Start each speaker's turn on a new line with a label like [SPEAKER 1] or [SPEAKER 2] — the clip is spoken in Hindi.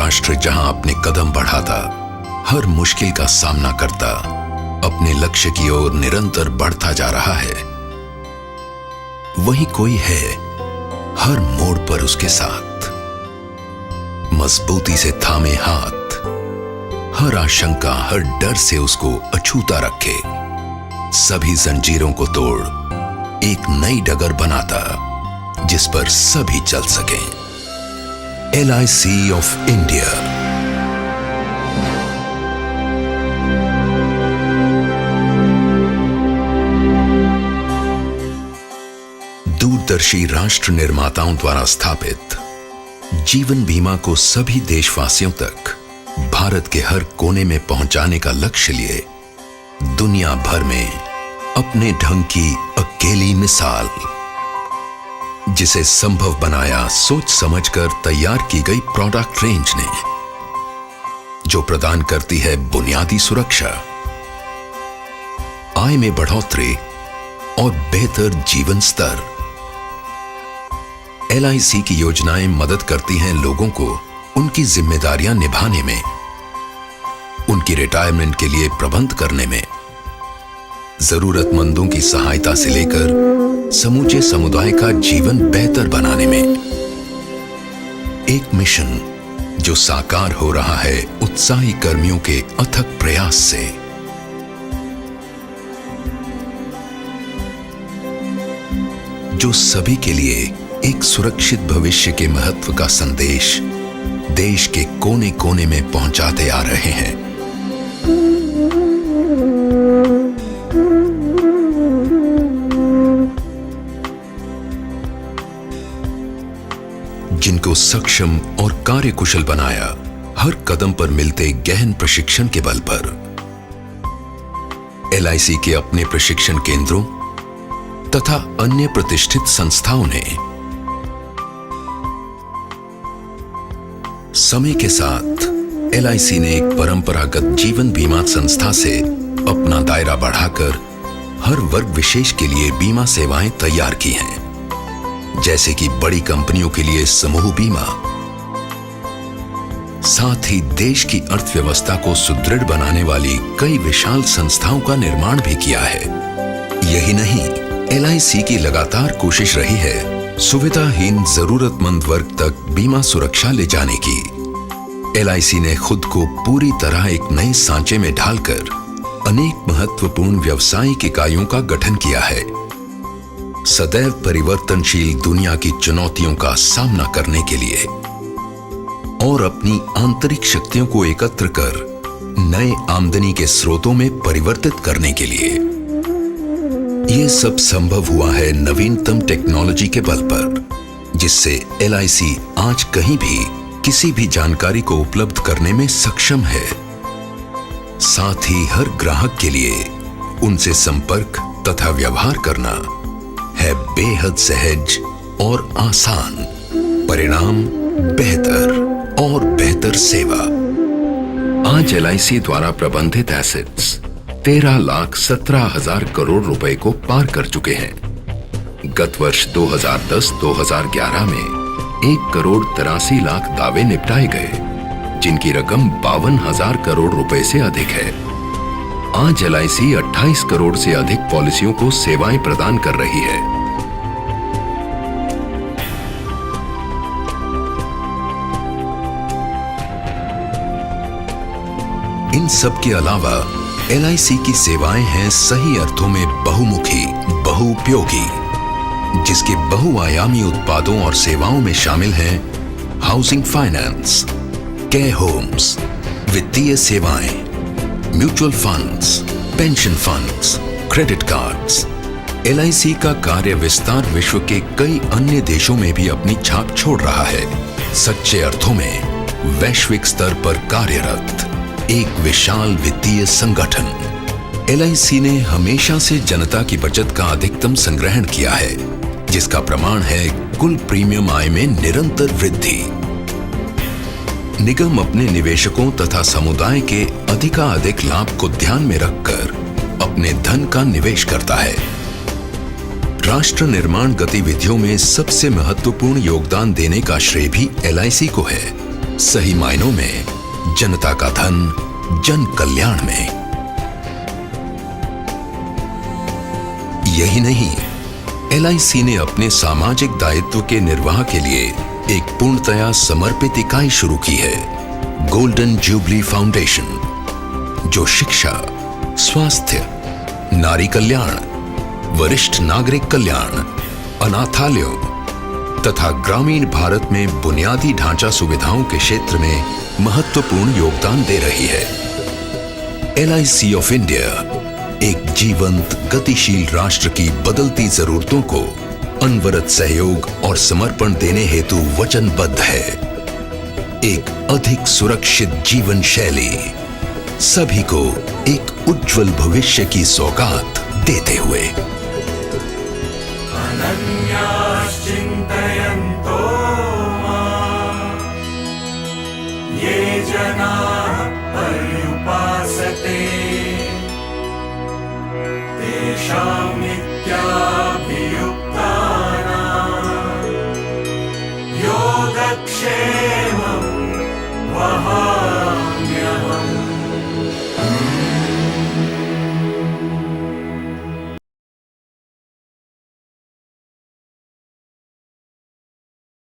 [SPEAKER 1] राष्ट्र जहां अपने कदम बढ़ाता, हर मुश्किल का सामना करता, अपने लक्ष्य की ओर निरंतर बढ़ता जा रहा है, वही कोई है हर मोड़ पर उसके साथ, मजबूती से थामे हाथ, हर आशंका, हर डर से उसको अछूता रखे, सभी जंजीरों को तोड़ एक नई डगर बनाता जिस पर सभी चल सकें। LIC of India. दूरदर्शी राष्ट्र निर्माताओं द्वारा स्थापित जीवन बीमा को सभी देशवासियों तक भारत के हर कोने में पहुंचाने का लक्ष्य लिए दुनिया भर में अपने ढंग की अकेली मिसाल, जिसे संभव बनाया सोच समझकर तैयार की गई प्रोडक्ट रेंज ने, जो प्रदान करती है बुनियादी सुरक्षा, आय में बढ़ोतरी और बेहतर जीवन स्तर। LIC की योजनाएं मदद करती हैं लोगों को उनकी जिम्मेदारियां निभाने में, उनकी रिटायरमेंट के लिए प्रबंध करने में, जरूरतमंदों की सहायता से लेकर समूचे समुदाय का जीवन बेहतर बनाने में। एक मिशन जो साकार हो रहा है उत्साही कर्मियों के अथक प्रयास से। जो सभी के लिए एक सुरक्षित भविष्य के महत्व का संदेश देश के कोने कोने में पहुंचाते आ रहे हैं। जिनको सक्षम और कार्यकुशल बनाया हर कदम पर मिलते गहन प्रशिक्षण के बल पर। LIC के अपने प्रशिक्षण केंद्रों तथा अन्य प्रतिष्ठित संस्थाओं ने समय के साथ LIC ने एक परंपरागत जीवन बीमा संस्था से अपना दायरा बढ़ाकर हर वर्ग विशेष के लिए बीमा सेवाएं तैयार की हैं, जैसे कि बड़ी कंपनियों के लिए समूह बीमा, साथ ही देश की अर्थव्यवस्था को सुदृढ़ बनाने वाली कई विशाल संस्थाओं का निर्माण भी किया है। यही नहीं, LIC की लगातार कोशिश रही है सुविधाहीन जरूरतमंद वर्ग तक बीमा सुरक्षा ले जाने की। LIC ने खुद को पूरी तरह एक नए सांचे में ढालकर अनेक महत्वपूर्ण व्यावसायिक इकाइयों का गठन किया है, सदैव परिवर्तनशील दुनिया की चुनौतियों का सामना करने के लिए और अपनी आंतरिक शक्तियों को एकत्र कर नए आमदनी के स्रोतों में परिवर्तित करने के लिए। यह सब संभव हुआ है नवीनतम टेक्नोलॉजी के बल पर, जिससे LIC आज कहीं भी किसी भी जानकारी को उपलब्ध करने में सक्षम है। साथ ही हर ग्राहक के लिए उनसे संपर्क तथा व्यवहार करना है बेहद सहज और आसान। परिणाम बेहतर और बेहतर सेवा। आज LIC द्वारा प्रबंधित एसेट्स 13,17,000 करोड़ रुपए को पार कर चुके हैं। गत वर्ष 2010-2011 में 1,83,00,000 दावे निपटाए गए, जिनकी रकम 52,000 करोड़ रुपए से अधिक है। आज LIC 28 करोड़ से अधिक पॉलिसियों को सेवाएं प्रदान कर रही है। इन सब के अलावा LIC की सेवाएं हैं सही अर्थों में बहुमुखी, बहुउपयोगी, जिसके बहुआयामी उत्पादों और सेवाओं में शामिल हैं हाउसिंग फाइनेंस, केयर होम्स, वित्तीय सेवाएं, mutual funds, pension funds, credit cards. LIC का कार्य विस्तार विश्व के कई अन्य देशों में भी अपनी छाप छोड़ रहा है। सच्चे अर्थों में वैश्विक स्तर पर कार्यरत एक विशाल वित्तीय संगठन। LIC ने हमेशा से जनता की बचत का अधिकतम संग्रहण किया है, जिसका प्रमाण है कुल प्रीमियम आय में निरंतर वृद्धि। निगम अपने निवेशकों तथा समुदाय के अधिकाधिक लाभ को ध्यान में रखकर अपने धन का निवेश करता है। राष्ट्र निर्माण गतिविधियों में सबसे महत्वपूर्ण योगदान देने का श्रेय भी LIC को है। सही मायनों में जनता का धन जन कल्याण में। यही नहीं, LIC ने अपने सामाजिक दायित्व के निर्वाह के लिए एक पूर्णतया समर्पित इकाई शुरू की है, गोल्डन जुबली फाउंडेशन, जो शिक्षा, स्वास्थ्य, नारी कल्याण, वरिष्ठ नागरिक कल्याण, अनाथालयों तथा ग्रामीण भारत में बुनियादी ढांचा सुविधाओं के क्षेत्र में महत्वपूर्ण योगदान दे रही है। LIC ऑफ इंडिया एक जीवंत, गतिशील राष्ट्र की बदलती जरूरतों को अनवरत सहयोग और समर्पण देने हेतु वचनबद्ध है। एक अधिक सुरक्षित जीवन शैली, सभी को एक उज्जवल भविष्य की सौगात देते हुए।
[SPEAKER 2] अनन्याश्चिन्तयन्तो मां, ये जनाः पर्युपासते तेषां